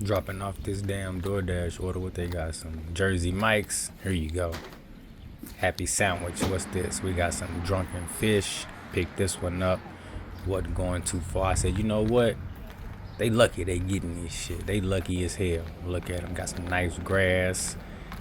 Dropping off this damn DoorDash order. What they got? Some Jersey Mikes. Here you go. Happy sandwich. What's this? We got some drunken fish. Picked this one up. Wasn't going too far. I said, you know what? They lucky they getting this shit. They lucky as hell. Look at them. Got some nice grass.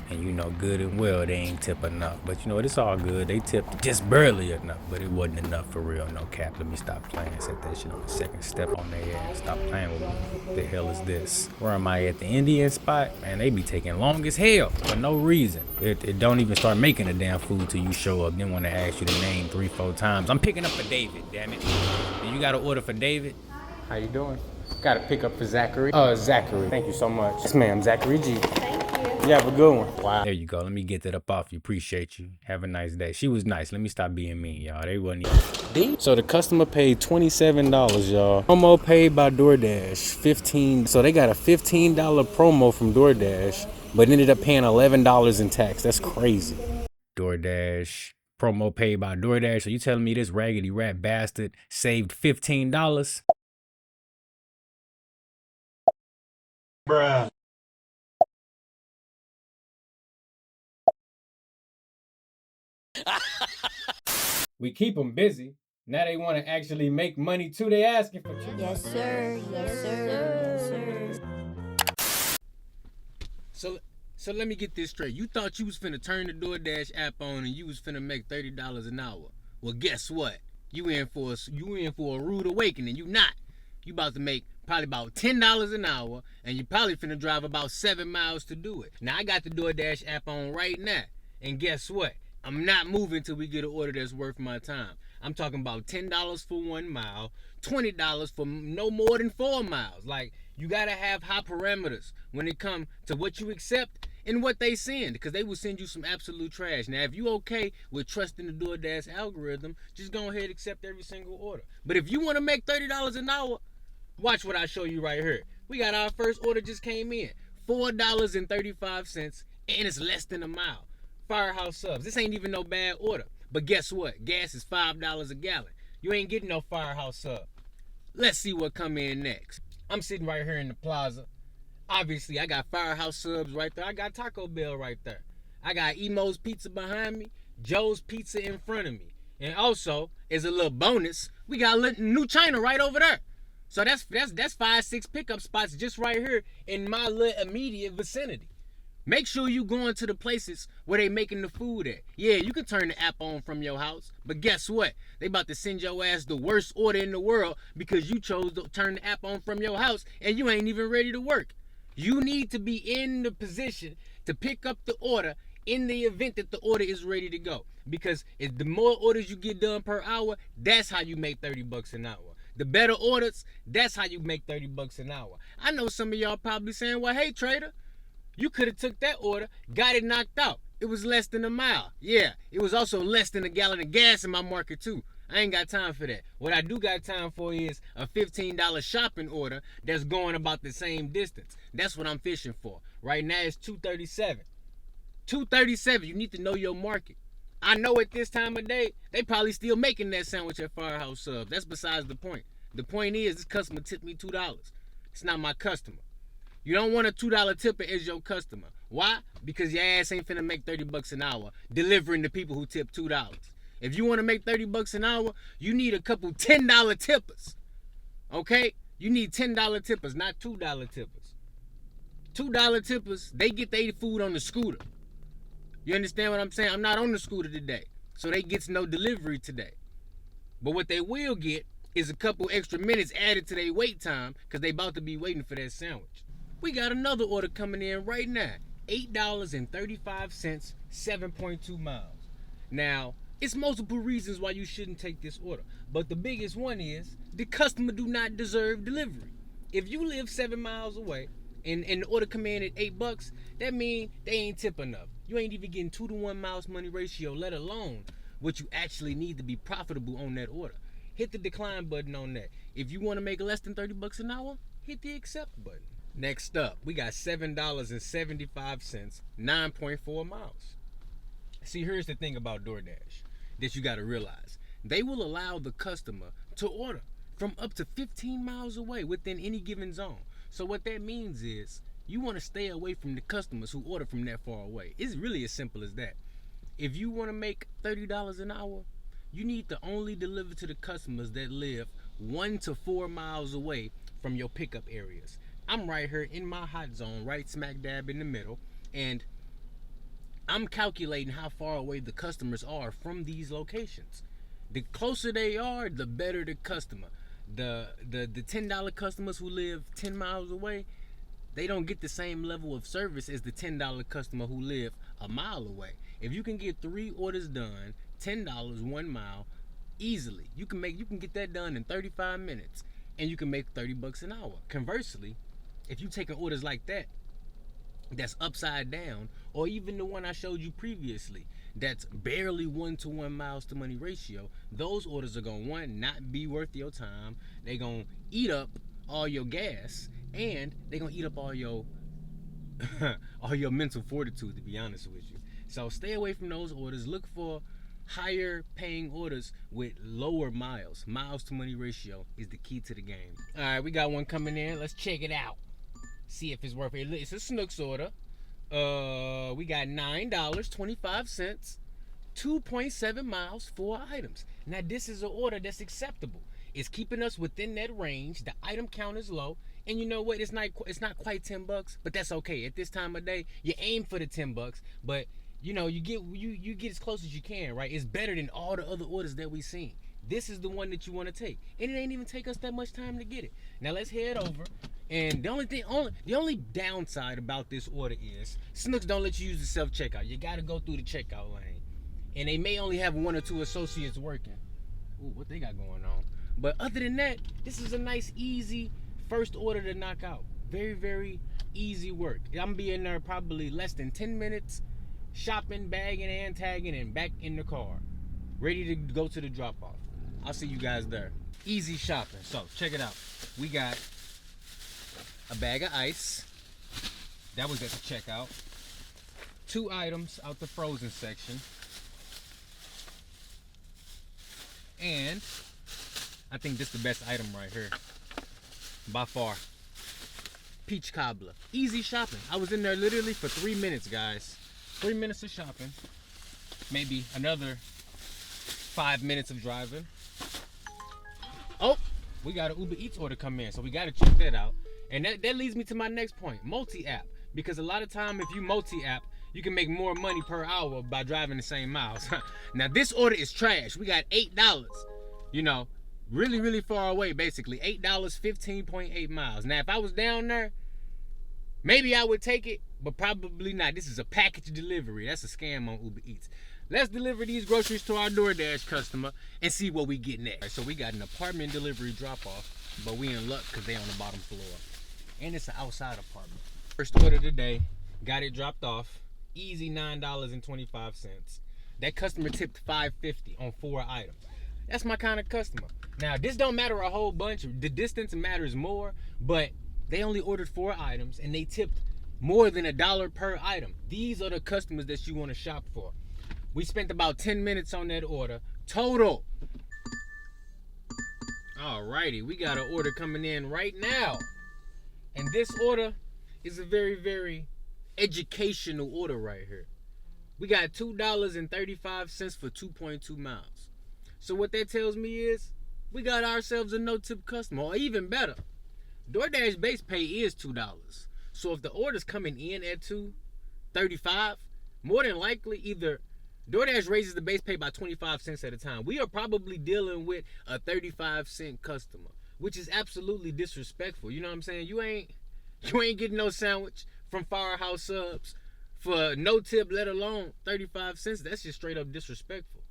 And you know good and well they ain't tip enough. But you know what? It's all good. They tipped just barely enough. But it wasn't enough for real. No cap. Let me stop playing. Set that shit on the second step on their ass. Stop playing with me. What the hell is this? Where am I at? The Indian spot? Man, they be taking long as hell for no reason. It don't even start making the damn food till you show up. Then when they ask you the name 3-4 times. I'm picking up for David, damn it. You got to order for David? How you doing? Got to pick up for Zachary. Zachary. Thank you so much. Yes, ma'am. Zachary G. You have a good one. Wow. There you go. Let me get that up off you. Appreciate you. Have a nice day. She was nice. Let me stop being mean, y'all. They wasn't even. So the customer paid $27, y'all. Promo paid by DoorDash, $15. So they got a $15 promo from DoorDash, but ended up paying $11 in tax. That's crazy. DoorDash. Promo paid by DoorDash. So you telling me this raggedy rat bastard saved $15? Bruh. We keep them busy. Now they want to actually make money too. They asking for too much. Yes, sir. Yes, sir. Yes, sir. So let me get this straight. You thought you was finna turn the DoorDash app on and you was finna make $30 an hour. Well, guess what? You in for a rude awakening. You not. You about to make probably about $10 an hour, and you probably finna drive about 7 miles to do it. Now I got the DoorDash app on right now, and guess what? I'm not moving till we get an order that's worth my time. I'm talking about $10 for 1 mile, $20 for no more than 4 miles. Like, you gotta have high parameters when it comes to what you accept and what they send, because they will send you some absolute trash. Now, if you okay with trusting the DoorDash algorithm, just go ahead and accept every single order. But if you want to make $30 an hour, watch what I show you right here. We got our first order just came in, $4.35, and it's less than a mile. Firehouse subs. This ain't even no bad order. But guess what? Gas is $5 a gallon. You ain't getting no Firehouse sub. Let's see what come in next. I'm sitting right here in the plaza. Obviously, I got Firehouse subs right there. I got Taco Bell right there. I got Emo's Pizza behind me, Joe's Pizza in front of me. And also, as a little bonus, we got New China right over there. So that's 5-6 pickup spots just right here in my little immediate vicinity. Make sure you going to the places where they making the food at. Yeah, you can turn the app on from your house, but guess what? They about to send your ass the worst order in the world because you chose to turn the app on from your house and you ain't even ready to work. You need to be in the position to pick up the order in the event that the order is ready to go. Because if the more orders you get done per hour, that's how you make $30 an hour. The better orders, that's how you make $30 an hour. I know some of y'all probably saying, well, hey, trader, you could have took that order, got it knocked out. It was less than a mile. Yeah, it was also less than a gallon of gas in my market too. I ain't got time for that. What I do got time for is a $15 shopping order that's going about the same distance. That's what I'm fishing for. Right now it's $2.37. $2.37, you need to know your market. I know at this time of day, they probably still making that sandwich at Firehouse Subs. That's besides the point. The point is, this customer tipped me $2. It's not my customer. You don't want a $2 tipper as your customer. Why? Because your ass ain't finna make $30 an hour delivering to people who tip $2. If you want to make $30 an hour, you need a couple $10 tippers. Okay? You need $10 tippers, not $2 tippers. $2 tippers, they get their food on the scooter. You understand what I'm saying? I'm not on the scooter today, so they gets no delivery today. But what they will get is a couple extra minutes added to their wait time because they about to be waiting for that sandwich. We got another order coming in right now. $8.35, 7.2 miles. Now, it's multiple reasons why you shouldn't take this order. But the biggest one is the customer do not deserve delivery. If you live 7 miles away and the order come in at $8, that means they ain't tip enough. You ain't even getting 2-to-1 miles money ratio, let alone what you actually need to be profitable on that order. Hit the decline button on that. If you want to make less than $30 an hour, hit the accept button. Next up, we got $7.75, 9.4 miles. See, here's the thing about DoorDash that you got to realize. They will allow the customer to order from up to 15 miles away within any given zone. So what that means is you want to stay away from the customers who order from that far away. It's really as simple as that. If you want to make $30 an hour, you need to only deliver to the customers that live 1 to 4 miles away from your pickup areas. I'm right here in my hot zone, right smack dab in the middle, and I'm calculating how far away the customers are from these locations. The closer they are, the better the customer. The $10 customers who live 10 miles away, they don't get the same level of service as the $10 customer who live a mile away. If you can get 3 orders done, $10, 1 mile, easily, you can get that done in 35 minutes, and you can make $30 an hour. Conversely, if you taking orders like that, that's upside down, or even the one I showed you previously, that's barely 1 to 1 miles to money ratio, those orders are gonna, one, not be worth your time. They gonna eat up all your gas, and they gonna eat up all your all your mental fortitude, to be honest with you. So stay away from those orders. Look for higher paying orders with lower miles. Miles to money ratio is the key to the game. All right, we got one coming in. Let's check it out. See if it's worth it. It's a Snooks order. We got $9.25, 2.7 miles, 4 items. Now this is an order that's acceptable. It's keeping us within that range. The item count is low, and you know what? It's not quite $10, but that's okay. At this time of day, you aim for the $10, but you know, you get as close as you can, right? It's better than all the other orders that we've seen. This is the one that you want to take, and it ain't even take us that much time to get it. Now let's head over. And the only downside about this order is Snooks don't let you use the self-checkout. You got to go through the checkout lane, and they may only have 1 or 2 associates working. Ooh, what they got going on? But other than that, this is a nice, easy first order to knock out. Very, very easy work. I'm gonna be in there probably less than 10 minutes, shopping, bagging, and tagging, and back in the car, ready to go to the drop-off. I'll see you guys there. Easy shopping. So check it out. We got a bag of ice. That was at the checkout. 2 items out the frozen section. And I think this is the best item right here, by far. Peach cobbler. Easy shopping. I was in there literally for 3 minutes, guys. 3 minutes of shopping. Maybe another 5 minutes of driving. Oh, we got an Uber Eats order come in, so we got to check that out. And that leads me to my next point, multi-app. Because a lot of time, if you multi-app, you can make more money per hour by driving the same miles. Now, this order is trash. We got $8. You know, really, really far away, basically. $8, 15.8 miles. Now, if I was down there, maybe I would take it, but probably not. This is a package delivery. That's a scam on Uber Eats. Let's deliver these groceries to our DoorDash customer and see what we get next. Right, so we got an apartment delivery drop-off, but we in luck because they on the bottom floor. And it's an outside apartment. First order today, got it dropped off. Easy $9.25. That customer tipped $5.50 on 4 items. That's my kind of customer. Now, this don't matter a whole bunch. The distance matters more, but they only ordered 4 items and they tipped more than $1 per item. These are the customers that you want to shop for. We spent about 10 minutes on that order. Total. Alrighty, we got an order coming in right now. And this order is a very, very educational order right here. We got $2.35 for 2.2 miles. So what that tells me is we got ourselves a no-tip customer, or even better. DoorDash base pay is $2. So if the order's coming in at $2.35, more than likely either DoorDash raises the base pay by 25 cents at a time. We are probably dealing with a 35-cent customer, which is absolutely disrespectful. You know what I'm saying? You ain't getting no sandwich from Firehouse Subs for no tip, let alone 35 cents. That's just straight up disrespectful.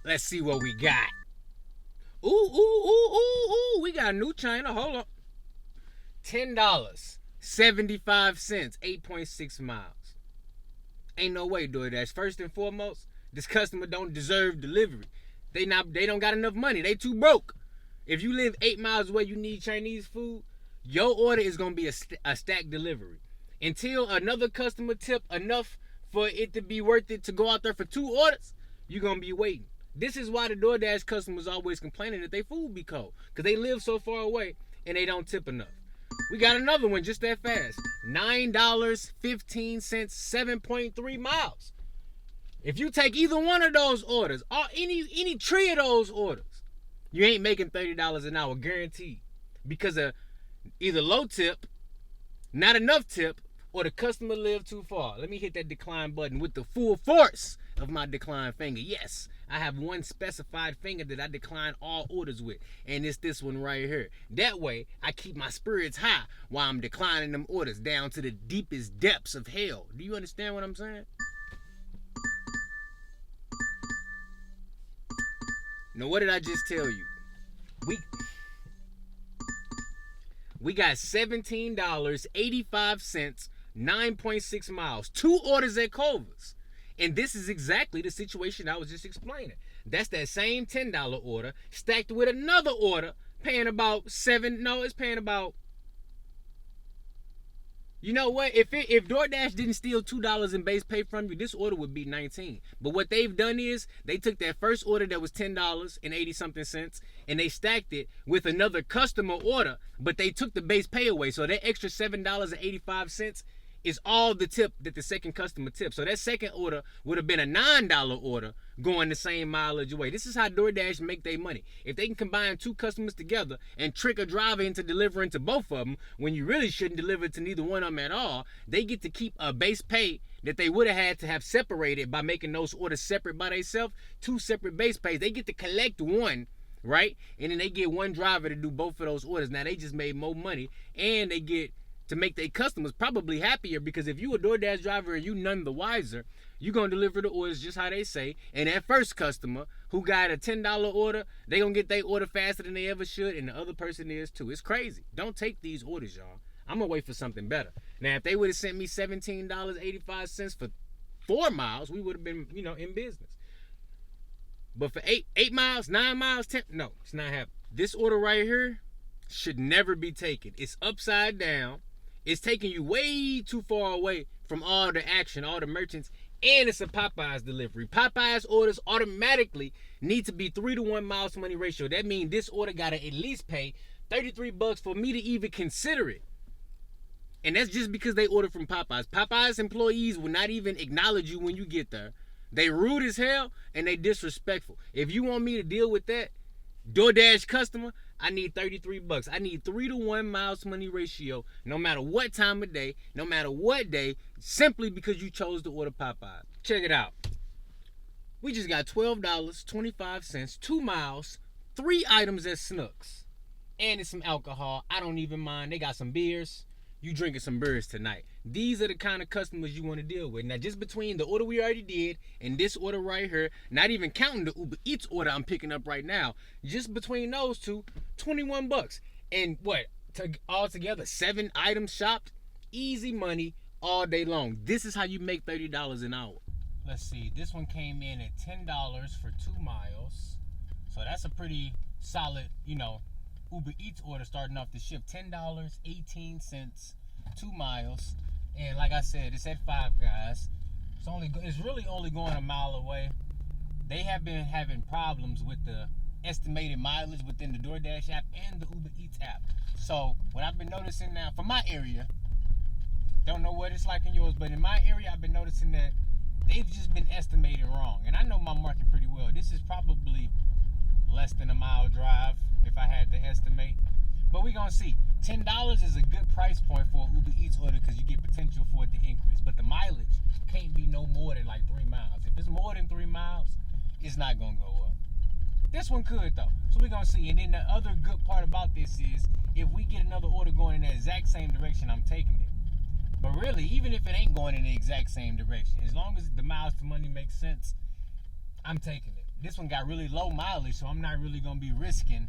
Let's see what we got. Ooh. We got New China. Hold on. $10, 75 cents, 8.6 miles. Ain't no way, DoorDash. First and foremost, this customer don't deserve delivery. They don't got enough money. They too broke. If you live 8 miles away, you need Chinese food, your order is gonna be a stack delivery. Until another customer tip enough for it to be worth it to go out there for 2 orders, you're gonna be waiting. This is why the DoorDash customers always complaining that they food be cold, because they live so far away. and they don't tip enough. We got another one just that fast. $9.15, 7.3 miles. If you take either one of those orders, or any three of those orders, you ain't making $30 an hour guaranteed. Because of either low tip, not enough tip, or the customer lived too far. Let me hit that decline button with the full force of my decline finger. Yes, I have one specified finger that I decline all orders with, and it's this one right here. That way, I keep my spirits high while I'm declining them orders down to the deepest depths of hell. Do you understand what I'm saying? Now, what did I just tell you? We got $17.85, 9.6 miles. 2 orders at Culver's. And this is exactly the situation I was just explaining. That's that same $10 order stacked with another order paying about it's paying about, you know what? If DoorDash didn't steal $2 in base pay from you, this order would be $19. But what they've done is they took that first order that was $10.80 and they stacked it with another customer order, but they took the base pay away. So that extra $7.85 is all the tip that the second customer tipped. So that second order would have been a $9 order going the same mileage away. This is how DoorDash make their money. If they can combine 2 customers together and trick a driver into delivering to both of them when you really shouldn't deliver to neither one of them at all, they get to keep a base pay that they would have had to have separated by making those orders separate by themselves, 2 separate base pays. They get to collect one, right? And then they get one driver to do both of those orders. Now they just made more money, and they get to make their customers probably happier, because if you a DoorDash driver and you none the wiser, you gonna deliver the orders just how they say. And that first customer who got a $10 order, they gonna get their order faster than they ever should, and the other person is too. It's crazy. Don't take these orders, y'all. I'm gonna wait for something better. Now, if they would have sent me $17.85 for 4 miles, we would have been, in business. But for 8 miles, 9 miles, 10, no, it's not happening. This order right here should never be taken. It's upside down. It's taking you way too far away from all the action, all the merchants, and it's a Popeyes delivery. Popeyes orders automatically need to be 3-to-1 miles to money ratio. That means this order gotta at least pay $33 for me to even consider it. And that's just because they order from Popeyes. Popeyes employees will not even acknowledge you when you get there. They rude as hell and they disrespectful. If you want me to deal with that DoorDash customer, I need $33. I need 3-to-1 miles to money ratio, no matter what time of day, no matter what day, simply because you chose to order Popeyes. Check it out. We just got $12.25, 2 miles, 3 items at Snooks. And it's some alcohol. I don't even mind. They got some beers. You drinking some beers tonight. These are the kind of customers you want to deal with. Now, just between the order we already did and this order right here, not even counting the Uber Eats order I'm picking up right now, just between those two, $21. And what? Altogether, 7 items shopped. Easy money all day long. This is how you make $30 an hour. Let's see. This one came in at $10 for 2 miles. So that's a pretty solid, Uber Eats order starting off the shift. $10.18, 2 miles. And like I said, it's at Five Guys. It's really only going a mile away. They have been having problems with the estimated mileage within the DoorDash app and the Uber Eats app. So what I've been noticing now, for my area, don't know what it's like in yours, but in my area, I've been noticing that they've just been estimating wrong. And I know my market pretty well. This is probably less than a mile drive if I had to estimate. But we're going to see. $10 is a good price point for an Uber Eats order because you get potential for it to increase. But the mileage can't be no more than like 3 miles. If it's more than 3 miles, it's not going to go up. This one could though. So we're going to see. And then the other good part about this is if we get another order going in the exact same direction, I'm taking it. But really, even if it ain't going in the exact same direction, as long as the miles to money makes sense, I'm taking it. This one got really low mileage, so I'm not really going to be risking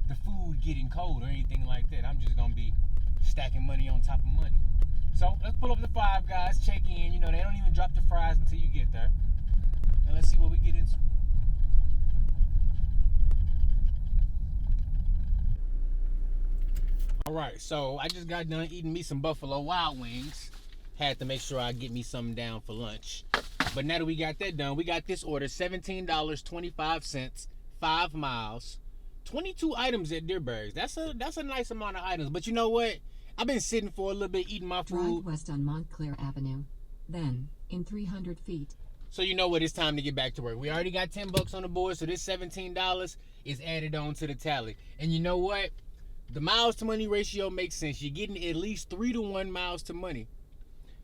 the food getting cold or anything like that. I'm just going to be stacking money on top of money. So let's pull up the Five Guys, check in. They don't even drop the fries until you get there. And let's see what we get into. All right, so I just got done eating me some Buffalo Wild Wings. Had to make sure I get me something down for lunch. But now that we got that done, we got this order, $17.25, 5 miles, 22 items at Deerbergs. That's a nice amount of items. But you know what? I've been sitting for a little bit eating my food. Drive west on Montclair Avenue. Then, in 300 feet. So you know what? It's time to get back to work. We already got $10 on the board, so this $17 is added on to the tally. And you know what? The miles to money ratio makes sense. You're getting at least 3 to 1 miles to money.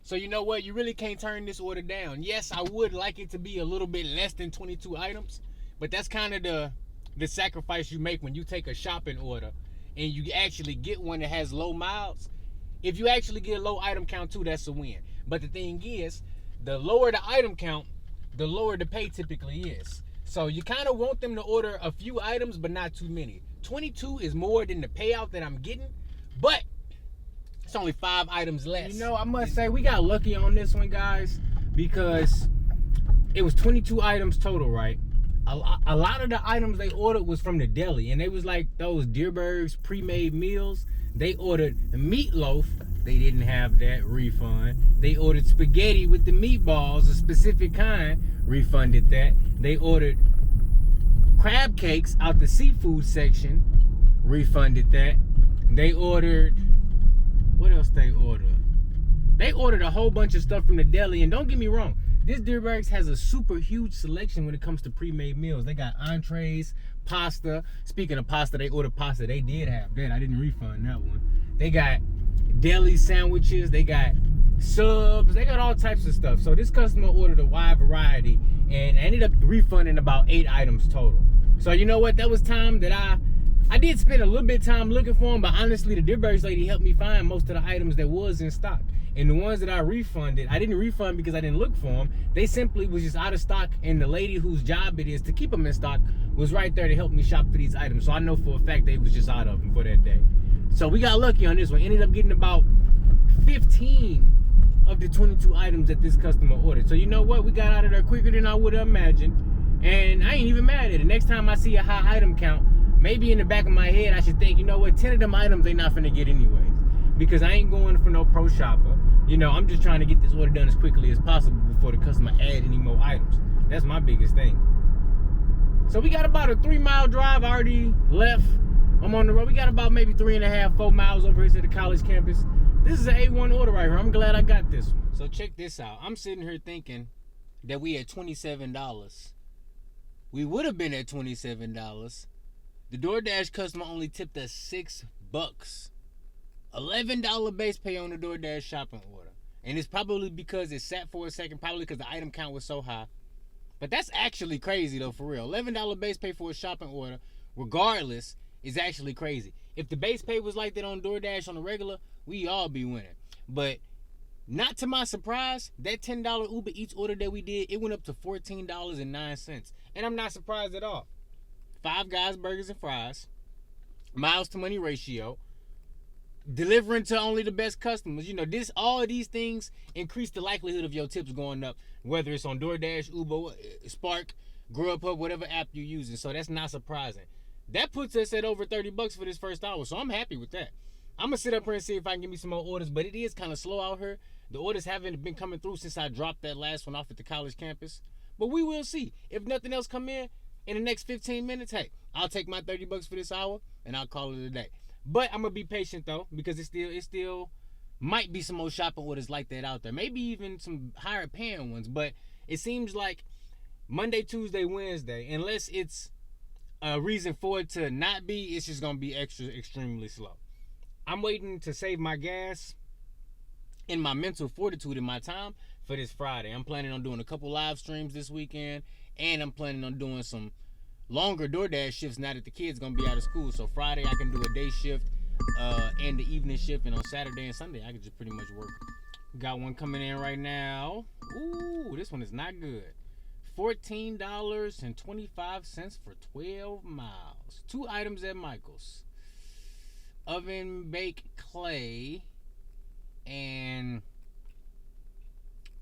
So you know what? You really can't turn this order down. Yes, I would like it to be a little bit less than 22 items, but that's kind of the sacrifice you make when you take a shopping order and you actually get one that has low miles. If you actually get a low item count too, that's a win. But the thing is, the lower the item count, the lower the pay typically is. So you kind of want them to order a few items, but not too many. 22 is more than the payout that I'm getting, but it's only 5 items less. You know, I must say we got lucky on this one, guys, because it was 22 items total, right? A lot of the items they ordered was from the deli, and they was like those Deerbergs pre-made meals. They ordered meatloaf. They didn't have that, refund. They ordered spaghetti with the meatballs, a specific kind, refunded that. They ordered crab cakes out the seafood section, refunded that. They ordered, what else they ordered? They ordered a whole bunch of stuff from the deli, and don't get me wrong, this Deerbergs has a super huge selection when it comes to pre-made meals. They got entrees, pasta. Speaking of pasta, they ordered pasta. They did have that. I didn't refund that one. They got deli sandwiches. They got subs. They got all types of stuff. So this customer ordered a wide variety and ended up refunding about 8 items total. So you know what? That was time that I did spend a little bit of time looking for them, but honestly, the Deerbergs lady helped me find most of the items that was in stock. And the ones that I refunded, I didn't refund because I didn't look for them. They simply was just out of stock, and the lady whose job it is to keep them in stock was right there to help me shop for these items. So I know for a fact they was just out of them for that day. So we got lucky on this one. Ended up getting about 15 of the 22 items that this customer ordered. So you know what? We got out of there quicker than I would have imagined. And I ain't even mad at it. Next time I see a high item count, maybe in the back of my head I should think, you know what, 10 of them items they not finna get anyways. Because I ain't going for no pro shopper. You know, I'm just trying to get this order done as quickly as possible before the customer add any more items. That's my biggest thing. So we got about a 3-mile drive already left. I'm on the road. We got about maybe 3.5, 4 miles over here to the college campus. This is an A1 order right here. I'm glad I got this one. So check this out. I'm sitting here thinking that we at $27. We would have been at $27. The DoorDash customer only tipped us $6. $11 base pay on the DoorDash shopping order. And it's probably because it sat for a second, probably because the item count was so high. But that's actually crazy though, for real. $11 base pay for a shopping order, regardless, is actually crazy. If the base pay was like that on DoorDash on the regular, we all be winning. But not to my surprise, that $10 Uber Eats order that we did, it went up to $14.09. And I'm not surprised at all. 5 Guys Burgers and Fries, miles to money ratio, delivering to only the best customers. You know, all of these things increase the likelihood of your tips going up, whether it's on DoorDash, Uber, Spark, Grubhub, whatever app you're using. So that's not surprising. That puts us at over $30 for this first hour. So I'm happy with that. I'm gonna sit up here and see if I can get me some more orders, but it is kind of slow out here. The orders haven't been coming through since I dropped that last one off at the college campus. But we will see. If nothing else come in the next 15 minutes, hey, I'll take my $30 for this hour and I'll call it a day. But I'm gonna be patient though, because it still might be some more shopping orders like that out there. Maybe even some higher paying ones. But it seems like Monday, Tuesday, Wednesday, unless it's a reason for it to not be, it's just gonna be extremely slow. I'm waiting to save my gas and my mental fortitude and my time for this Friday. I'm planning on doing a couple live streams this weekend, and I'm planning on doing some longer DoorDash shifts now that the kids gonna be out of school. So Friday I can do a day shift and the evening shift, and on Saturday and Sunday I can just pretty much work. We got one coming in right now. Ooh, this one is not good. $14.25 for 12 miles. 2 items at Michael's. Oven baked clay and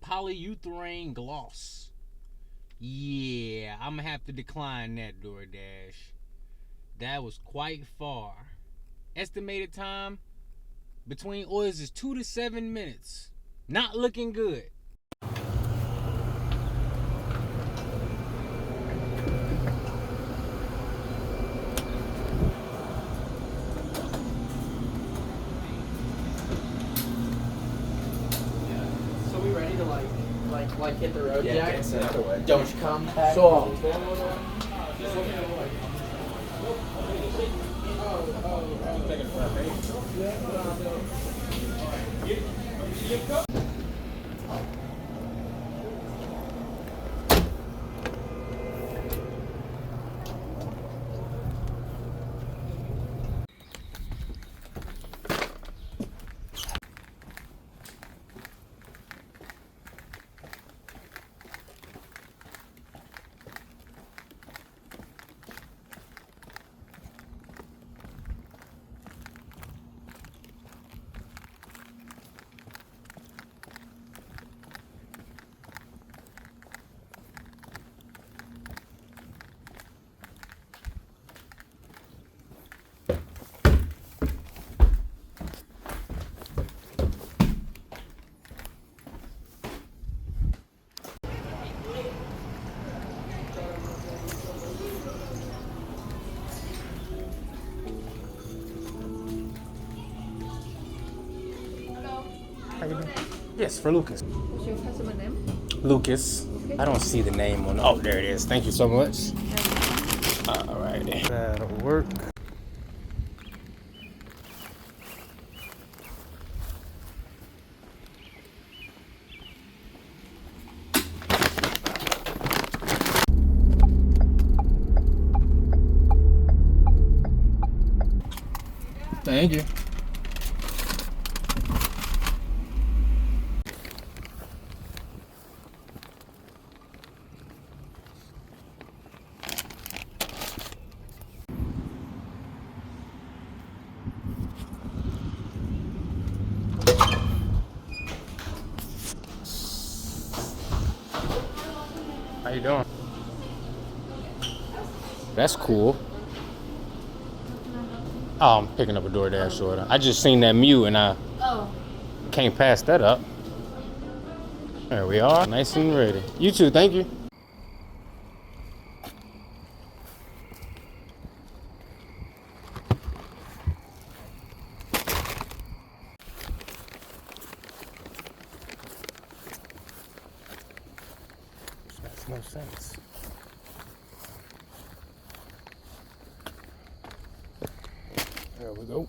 polyurethane gloss. Yeah, I'm gonna have to decline that, DoorDash. That was quite far. Estimated time between orders is 2 to 7 minutes. Not looking good. to like hit the road, Yeah, Jack? can't say other way. Don't come back. So, How you doing? Yes, for Lucas. What's your customer name? Lucas. I don't see the name on. Oh, there it is. Thank you so much. All right, that'll work. Thank you. How you doing? That's cool. Oh, I'm picking up a DoorDash order. I just seen that mute and I can't pass that up. There we are, nice and ready. You too, thank you. Makes no sense. There we go.